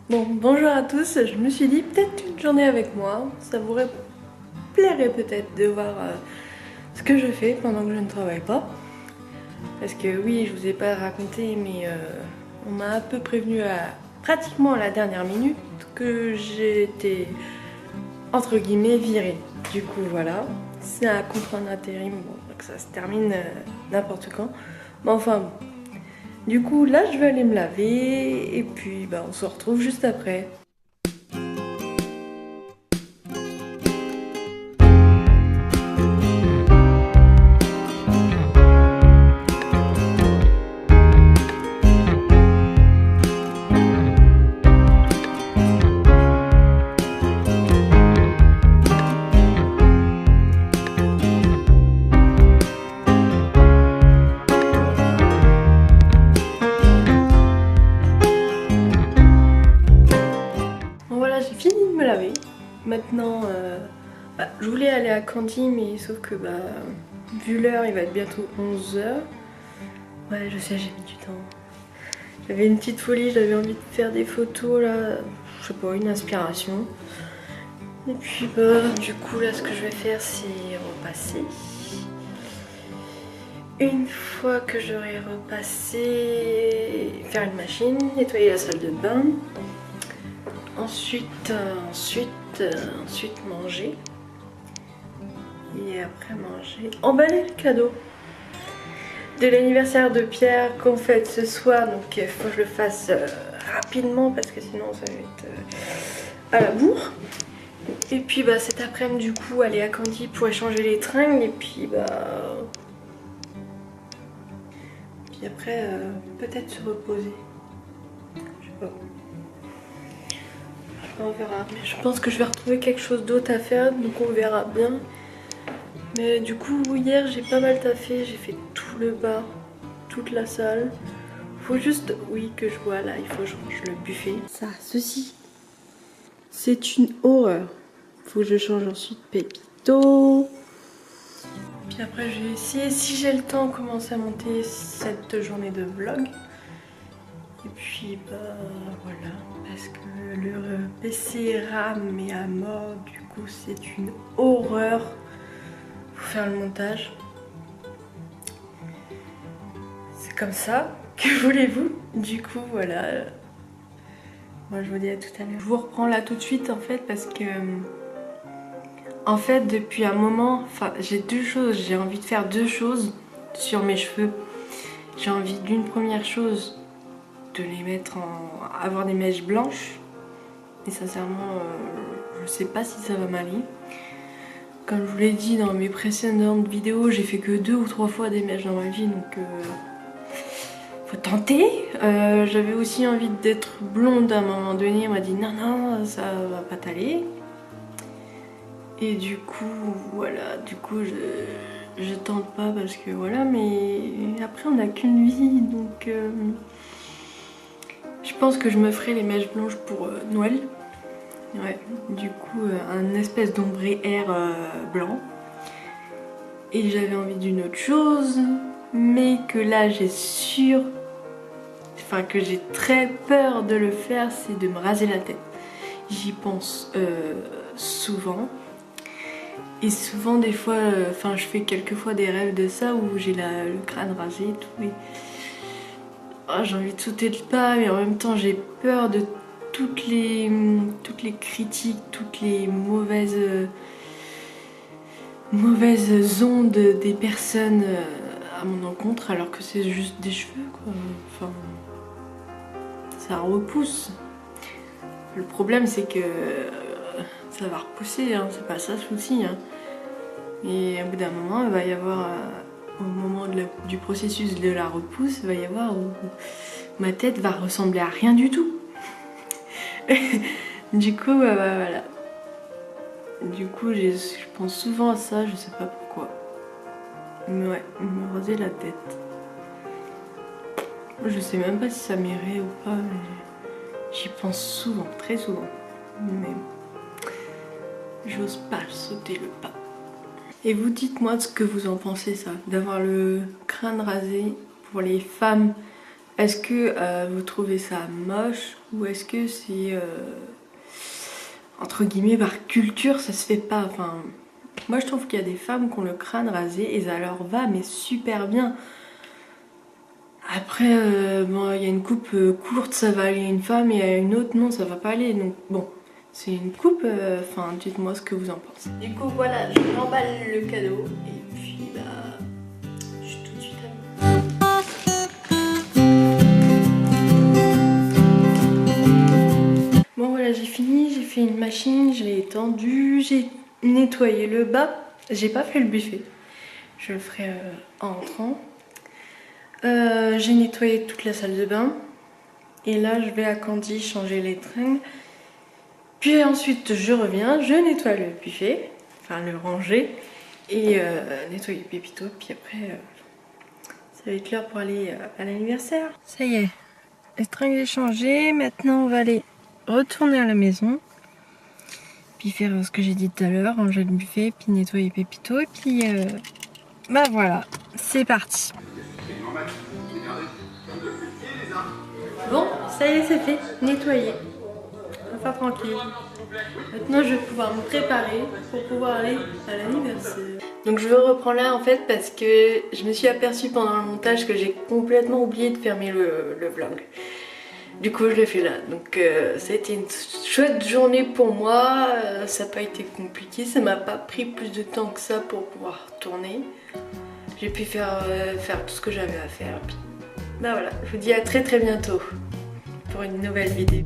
Bon, bonjour à tous, je me suis dit peut-être une journée avec moi, ça vous plairait peut-être de voir ce que je fais pendant que je ne travaille pas. Parce que oui, je vous ai pas raconté, mais on m'a un peu prévenu pratiquement à la dernière minute que j'ai été entre guillemets virée. Du coup voilà, c'est un contrat d'intérim, bon, donc ça se termine n'importe quand. Mais enfin bon. Du coup là je vais aller me laver et puis bah, on se retrouve juste après. Bon voilà, j'ai fini de me laver. Maintenant, je voulais aller à Candy, mais sauf que vu l'heure, il va être bientôt 11 h. Ouais, je sais, j'ai mis du temps. J'avais une petite folie, j'avais envie de faire des photos là, je sais pas, une inspiration. Et puis du coup là, ce que je vais faire, c'est repasser. Une fois que j'aurai repassé, faire une machine, nettoyer la salle de bain. Ensuite manger. Et après manger, emballer le cadeau de l'anniversaire de Pierre qu'on fête ce soir. Donc il faut que je le fasse rapidement parce que sinon ça va être à la bourre. Et puis cet après-midi du coup aller à Candy pour échanger les tringles. Et puis puis après peut-être se reposer. Je sais pas. On verra. Mais je pense que je vais retrouver quelque chose d'autre à faire, donc on verra bien. Mais du coup, hier j'ai pas mal taffé, j'ai fait tout le bas, toute la salle. Faut juste, oui, que je vois là, il faut que je range le buffet. Ça, ceci, c'est une horreur. Faut que je change ensuite Pépito. Puis après, je vais essayer, si j'ai le temps, commencer à monter cette journée de vlog. Et puis voilà, parce que le PC RAM est à mort, du coup c'est une horreur pour faire le montage. C'est comme ça, que voulez-vous? Du coup voilà, moi je vous dis à tout à l'heure. Je vous reprends là tout de suite en fait parce que en fait depuis un moment, j'ai deux choses, j'ai envie de faire deux choses sur mes cheveux. J'ai envie d'une première chose, de les mettre avoir des mèches blanches. Et sincèrement, je sais pas si ça va m'aller. Comme je vous l'ai dit dans mes précédentes vidéos, j'ai fait que 2 ou 3 fois des mèches dans ma vie, donc faut tenter. J'avais aussi envie d'être blonde à un moment donné, on m'a dit non, non, ça va pas t'aller. Et du coup, voilà, du coup je tente pas parce que voilà, mais après on n'a qu'une vie, donc je pense que je me ferai les mèches blanches pour Noël. Ouais, du coup un espèce d'ombré air blanc. Et j'avais envie d'une autre chose, mais que là j'ai que j'ai très peur de le faire, c'est de me raser la tête. J'y pense souvent. Et souvent des fois, je fais quelquefois des rêves de ça où j'ai le crâne rasé et tout. Et j'ai envie de sauter le pas, mais en même temps j'ai peur de toutes les critiques, toutes les mauvaises ondes des personnes à mon encontre, alors que c'est juste des cheveux quoi. Enfin, ça repousse. Le problème c'est que ça va repousser, hein, c'est pas ça le souci. Hein. Et au bout d'un moment, il va y avoir, au moment du processus de la repousse, il va y avoir où ma tête va ressembler à rien du tout. Du coup, voilà. Du coup, je pense souvent à ça, je sais pas pourquoi. Mais ouais, me raser la tête. Je sais même pas si ça m'irait ou pas, mais j'y pense souvent, très souvent. Mais j'ose pas sauter le pas. Et vous dites-moi ce que vous en pensez ça, d'avoir le crâne rasé pour les femmes Est-ce que vous trouvez ça moche ou est-ce que c'est entre guillemets par culture ça se fait pas. Enfin, moi je trouve qu'il y a des femmes qui ont le crâne rasé et ça leur va mais super bien. Après, bon, il y a une coupe courte, ça va aller à une femme et à une autre non, ça va pas aller. Donc bon, c'est une coupe. Enfin, dites-moi ce que vous en pensez. Du coup voilà, je m'emballe le cadeau et puis bah, je suis tout de suite à vous. Bon voilà, j'ai fini, j'ai fait une machine, je l'ai étendue, j'ai nettoyé le bas. J'ai pas fait le buffet, je le ferai en rentrant. J'ai nettoyé toute la salle de bain. Et là, je vais à Candy changer les tringles. Puis ensuite, je reviens, je nettoie le buffet, enfin le ranger, et nettoyer Pépito. Puis après, ça va être l'heure pour aller à l'anniversaire. Ça y est, les tringles est changé. Maintenant, on va aller retourner à la maison. Puis faire ce que j'ai dit tout à l'heure, ranger le buffet, puis nettoyer Pépito. Et puis, bah voilà, c'est parti. Bon, ça y est, c'est fait, nettoyé. Enfin tranquille. Maintenant, je vais pouvoir me préparer pour pouvoir aller à l'anniversaire. Donc je veux reprendre là en fait parce que je me suis aperçue pendant le montage que j'ai complètement oublié de fermer le vlog. Du coup, je l'ai fait là. Donc ça a été une chouette journée pour moi. Ça n'a pas été compliqué. Ça m'a pas pris plus de temps que ça pour pouvoir tourner. J'ai pu faire tout ce que j'avais à faire. Puis, bah voilà, je vous dis à très bientôt pour une nouvelle vidéo.